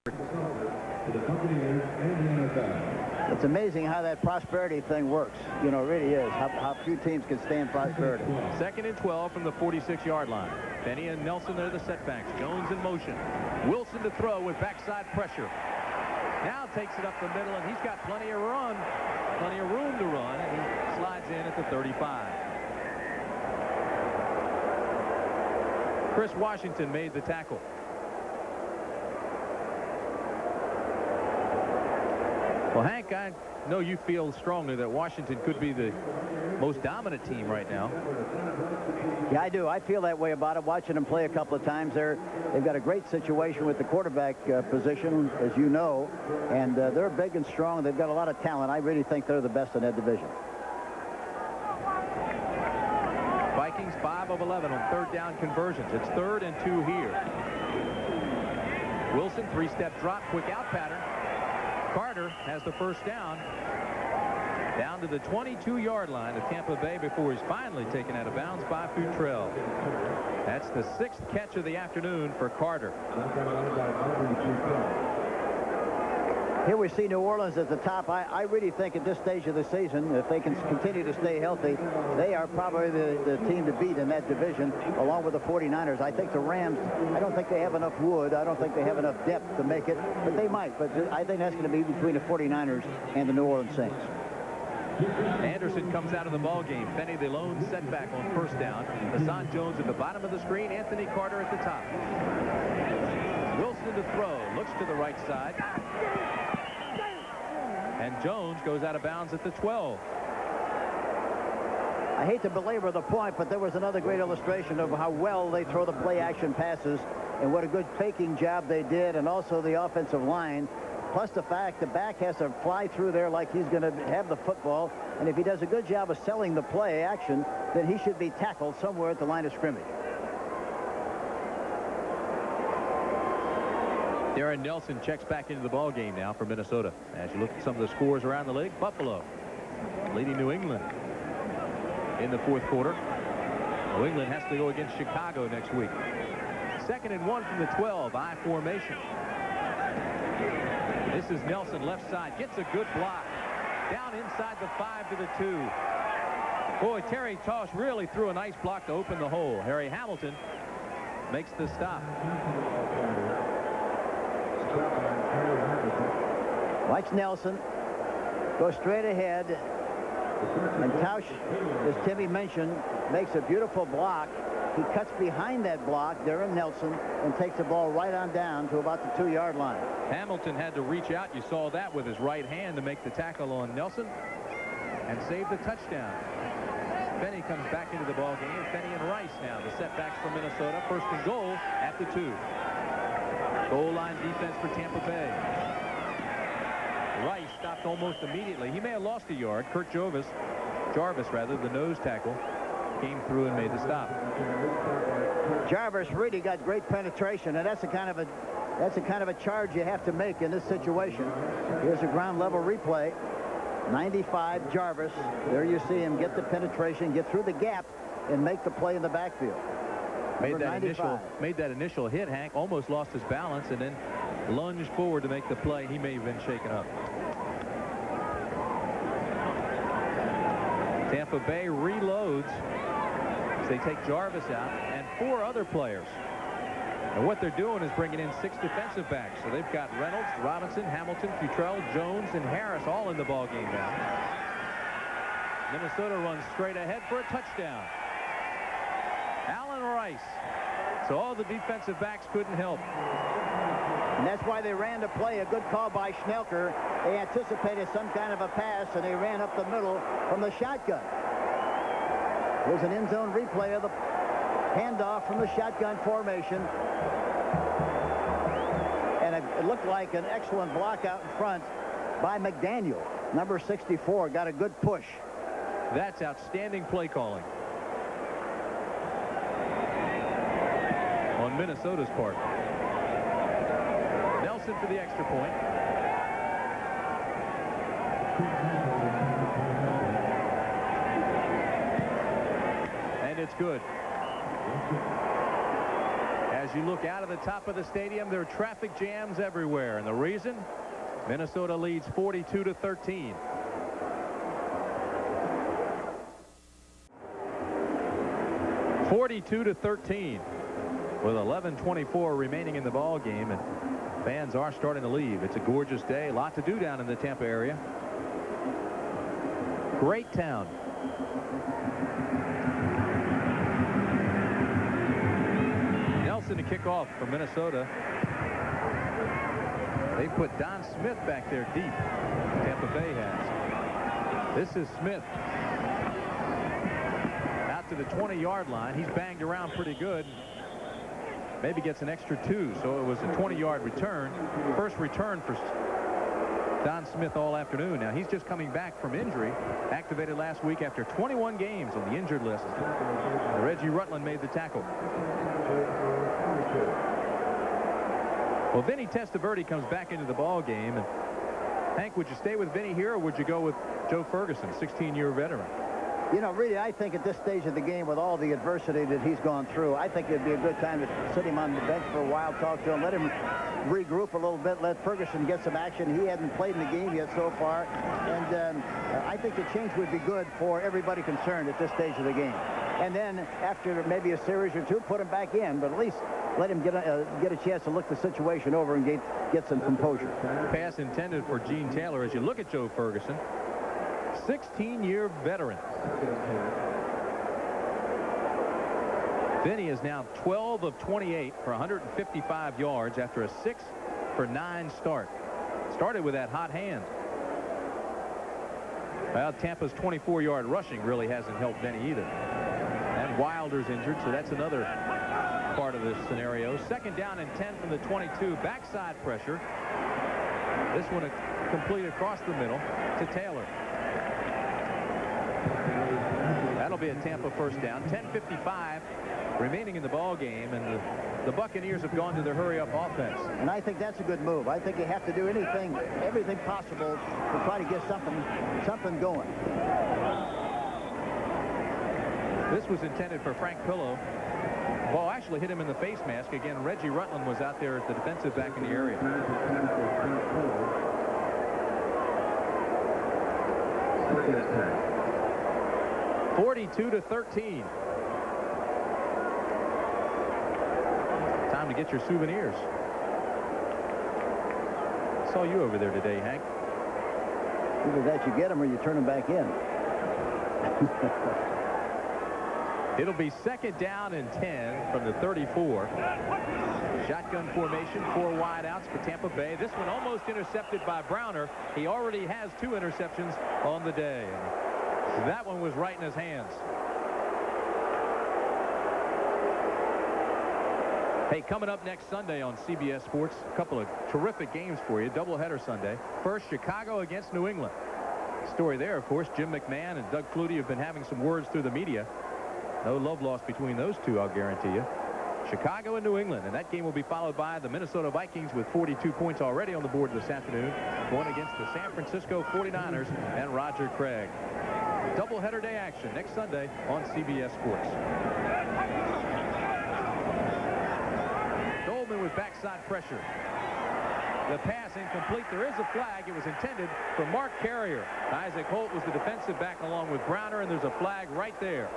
To the Buccaneers and the NFL. It's amazing how that prosperity thing works. You know, it really is. How few teams can stand prosperity. 2nd and 12 from the 46-yard line. Benny and Nelson are the setbacks. Jones in motion. Wilson to throw with backside pressure. Now takes it up the middle, and he's got plenty of room to run, and he slides in at the 35. Chris Washington made the tackle. Well, Hank, I know you feel strongly that Washington could be the most dominant team right now. Yeah, I do. I feel that way about it. Watching them play a couple of times, they've got a great situation with the quarterback position, as you know, and they're big and strong. They've got a lot of talent. I really think they're the best in that division. Vikings 5 of 11 on 3rd down conversions. It's 3rd and 2 here. Wilson, 3-step drop, quick out pattern. Carter has the first down to the 22-yard line of Tampa Bay before he's finally taken out of bounds by Futrell. That's the 6th catch of the afternoon for Carter. Here we see New Orleans at the top. I really think at this stage of the season, if they can continue to stay healthy, they are probably the team to beat in that division, along with the 49ers. I think the Rams, I don't think they have enough wood. I don't think they have enough depth to make it, but they might. But I think that's going to be between the 49ers and the New Orleans Saints. Anderson comes out of the ball game. Benny the lone setback on 1st down. Hassan Jones at the bottom of the screen. Anthony Carter at the top. Wilson to throw. Looks to the right side. And Jones goes out of bounds at the 12. I hate to belabor the point, but there was another great illustration of how well they throw the play-action passes and what a good faking job they did, and also the offensive line, plus the fact the back has to fly through there like he's going to have the football, and if he does a good job of selling the play action, then he should be tackled somewhere at the line of scrimmage. Darren Nelson checks back into the ball game now for Minnesota. As you look at some of the scores around the league, Buffalo leading New England in the 4th quarter. New England has to go against Chicago next week. 2nd and 1 from the 12, I formation. This is Nelson left side, gets a good block. Down inside the 5 to the 2. Boy, Terry Tosh really threw a nice block to open the hole. Harry Hamilton makes the stop. Watch Nelson go straight ahead, and Tausch, as Timmy mentioned, makes a beautiful block. He cuts behind that block, Darren Nelson, and takes the ball right on down to about the 2-yard line. Hamilton had to reach out. You saw that with his right hand to make the tackle on Nelson and save the touchdown. Benny comes back into the ball game. Benny and Rice now, the setbacks for Minnesota. 1st and goal at the 2. Goal line defense for Tampa Bay. Rice stopped almost immediately. He may have lost a yard. Kurt Jarvis, the nose tackle, came through and made the stop. Jarvis really got great penetration, and that's the kind of a charge you have to make in this situation. Here's a ground level replay. 95 Jarvis. There you see him get the penetration, get through the gap, and make the play in the backfield. Made that initial hit, Hank, almost lost his balance, and then lunged forward to make the play. He may have been shaken up. Tampa Bay reloads as they take Jarvis out and 4 other players. And what they're doing is bringing in 6 defensive backs. So they've got Reynolds, Robinson, Hamilton, Futrell, Jones, and Harris all in the ball game now. Minnesota runs straight ahead for a touchdown. Allen Rice. So all the defensive backs couldn't help. And that's why they ran the play. A good call by Schnelker. They anticipated some kind of a pass, and they ran up the middle from the shotgun. Here's an end zone replay of the handoff from the shotgun formation. And it looked like an excellent block out in front by McDaniel. Number 64 got a good push. That's outstanding play calling on Minnesota's part. Nelson for the extra point. And it's good. As as you look out of the top of the stadium, there are traffic jams everywhere. And the reason? Minnesota leads 42-13. (42-13) with 11:24 remaining in the ball game, and fans are starting to leave. It's a gorgeous day, a lot to do down in the Tampa area. Great town. Nelson to kick off for Minnesota. They put Don Smith back there deep. Tampa Bay has. This is Smith. Out to the 20-yard line. He's banged around pretty good. Maybe gets an extra 2, so it was a 20-yard return. First return for Don Smith all afternoon. Now he's just coming back from injury, activated last week after 21 games on the injured list. Reggie Rutland made the tackle. Well, Vinny Testaverde comes back into the ball game. And Hank, would you stay with Vinny here, or would you go with Joe Ferguson, 16-year veteran? You know, really, I think at this stage of the game, with all the adversity that he's gone through, I think it'd be a good time to sit him on the bench for a while, talk to him, let him regroup a little bit, let Ferguson get some action. He hasn't played in the game yet so far, and I think the change would be good for everybody concerned at this stage of the game. And then after maybe a series or two, put him back in, but at least let him get a chance to look the situation over and get some composure. Pass intended for Gene Taylor. As you look at Joe Ferguson, 16-year veteran. Vinny is now 12 of 28 for 155 yards after a 6-for-9 start. Started with that hot hand. Well, Tampa's 24-yard rushing really hasn't helped Vinny either. And Wilder's injured, so that's another part of this scenario. Second down and 10 from the 22. Backside pressure. This one complete across the middle to Taylor. That'll be a Tampa first down. 10:55 remaining in the ball game, and the Buccaneers have gone to their hurry-up offense. And I think that's a good move. I think you have to do everything possible to try to get something going. This was intended for Frank Pillow. Ball actually hit him in the face mask. Again, Reggie Rutland was out there as the defensive back in the area. 42-13. Time to get your souvenirs. Saw you over there today, Hank. Either that you get them or you turn them back in. It'll be second down and 10 from the 34. Shotgun formation, 4 wideouts for Tampa Bay. This one almost intercepted by Browner. He already has 2 interceptions on the day. That one was right in his hands. Hey, coming up next Sunday on CBS Sports, a couple of terrific games for you. Doubleheader Sunday. First, Chicago against New England. Story there, of course, Jim McMahon and Doug Flutie have been having some words through the media. No love lost between those two, I'll guarantee you. Chicago and New England, and that game will be followed by the Minnesota Vikings with 42 points already on the board this afternoon, going against the San Francisco 49ers and Roger Craig. Doubleheader day action next Sunday on CBS Sports. Goldman with backside pressure. The pass incomplete. There is a flag. It was intended for Mark Carrier. Isaac Holt was the defensive back along with Browner, and there's a flag right there.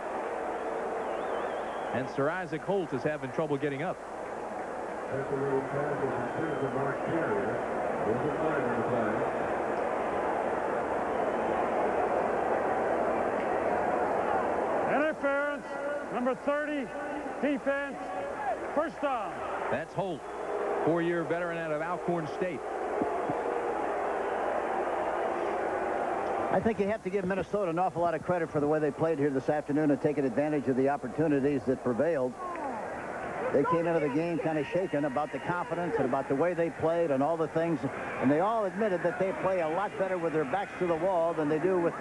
And Sir Isaac Holt is having trouble getting up. Interference, number 30, defense, first down. That's Holt, 4-year veteran out of Alcorn State. I think you have to give Minnesota an awful lot of credit for the way they played here this afternoon and taking advantage of the opportunities that prevailed. They came into the game kind of shaken about the confidence and about the way they played and all the things. And they all admitted that they play a lot better with their backs to the wall than they do with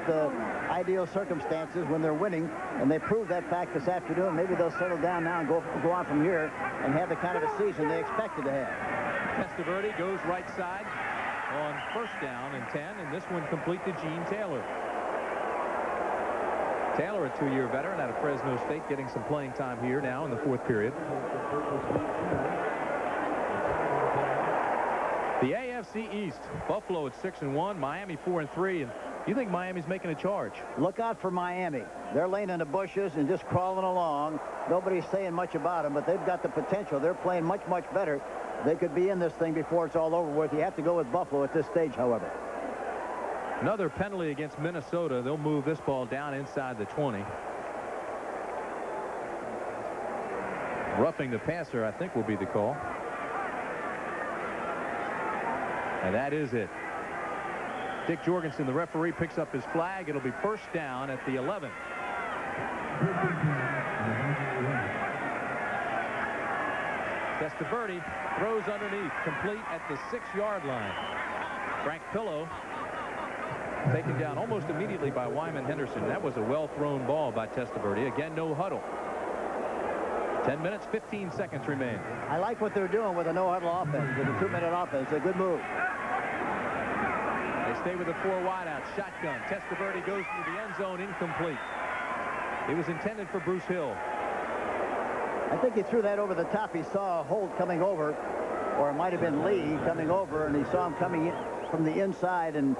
ideal circumstances when they're winning. And they proved that fact this afternoon. Maybe they'll settle down now and go on from here and have the kind of a season they expected to have. Testaverde goes right side on first down and 10, and this one complete to Gene Taylor. Taylor, a 2-year veteran out of Fresno State, getting some playing time here now in the 4th period. The AFC East, Buffalo at 6-1, Miami 4-3, and you think Miami's making a charge? Look out for Miami. They're laying in the bushes and just crawling along. Nobody's saying much about them, but they've got the potential. They're playing much, much better. They could be in this thing before it's all over with. You have to go with Buffalo at this stage, however. Another penalty against Minnesota. They'll move this ball down inside the 20. Roughing the passer, I think, will be the call. And that is it. Dick Jorgensen, the referee, picks up his flag. It'll be first down at the 11. Testaverde throws underneath, complete at the 6-yard line. Frank Pillow taken down almost immediately by Wyman Henderson. That was a well-thrown ball by Testaverde. Again, no huddle. 10 minutes, 15 seconds remain. I like what they're doing with a no-huddle offense, with a 2-minute offense. A good move. They stay with a 4 wideout shotgun. Testaverde goes into the end zone, incomplete. It was intended for Bruce Hill. I think he threw that over the top. He saw Holt coming over, or it might have been Lee coming over, and he saw him coming in from the inside and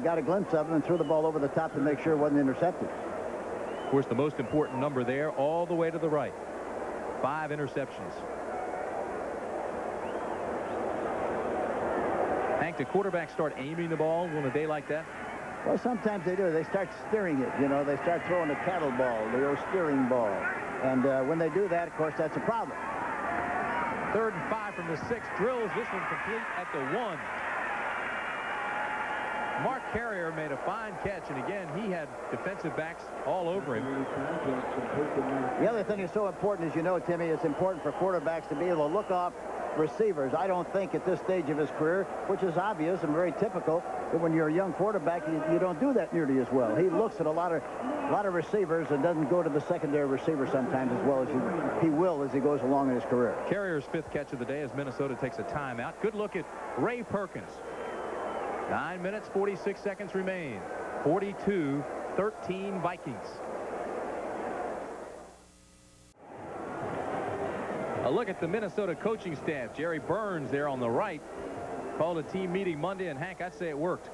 got a glimpse of him and threw the ball over the top to make sure it wasn't intercepted. Of course, the most important number there, all the way to the right. 5 interceptions. Hank, do quarterbacks start aiming the ball on a day like that? Well, sometimes they do. They start steering it. You know, they start throwing a cattle ball, the old steering ball. And when they do that, of course, that's a problem. 3rd and 5 from the 6. Drills this one complete at the 1. Mark Carrier made a fine catch, and again, he had defensive backs all over him. The other thing is so important, as you know, Timmy, it's important for quarterbacks to be able to look off receivers. I don't think at this stage of his career, which is obvious and very typical, that when you're a young quarterback, you don't do that nearly as well. He looks at a lot of receivers and doesn't go to the secondary receiver sometimes as well as he will as he goes along in his career. Carrier's 5th catch of the day as Minnesota takes a timeout. Good look at Ray Perkins. 9 minutes, 46 seconds remain. 42-13 Vikings. A look at the Minnesota coaching staff. Jerry Burns there on the right called a team meeting Monday, and Hank, I'd say it worked.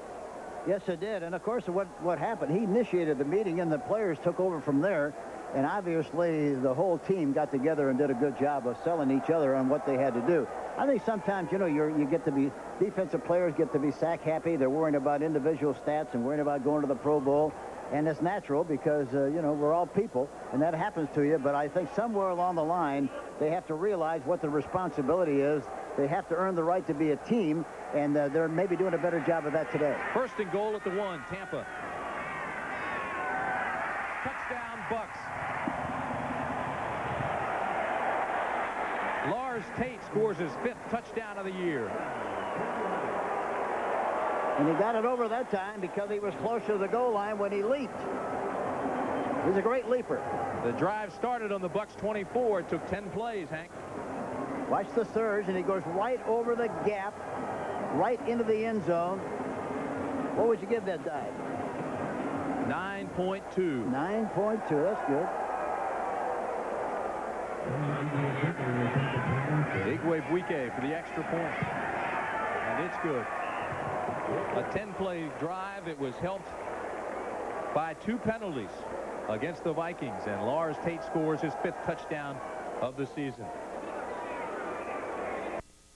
Yes, it did. And of course, what happened, he initiated the meeting and the players took over from there. And obviously, the whole team got together and did a good job of selling each other on what they had to do. I think sometimes, you know, you get to be, defensive players get to be sack happy. They're worrying about individual stats and worrying about going to the Pro Bowl. And it's natural because, you know, we're all people, and that happens to you. But I think somewhere along the line, they have to realize what the responsibility is. They have to earn the right to be a team, and they're maybe doing a better job of that today. 1st and goal at the 1, Tampa. Touchdown, Bucks. Lars Tate scores his 5th touchdown of the year. And he got it over that time because he was closer to the goal line when he leaped. He's a great leaper. The drive started on the Bucks 24. It took 10 plays, Hank. Watch the surge, and he goes right over the gap, right into the end zone. What would you give that dive? 9.2. 9.2. That's good. Igwe Buike for the extra point. And it's good. A 10-play drive. It was helped by 2 penalties against the Vikings. And Lars Tate scores his 5th touchdown of the season.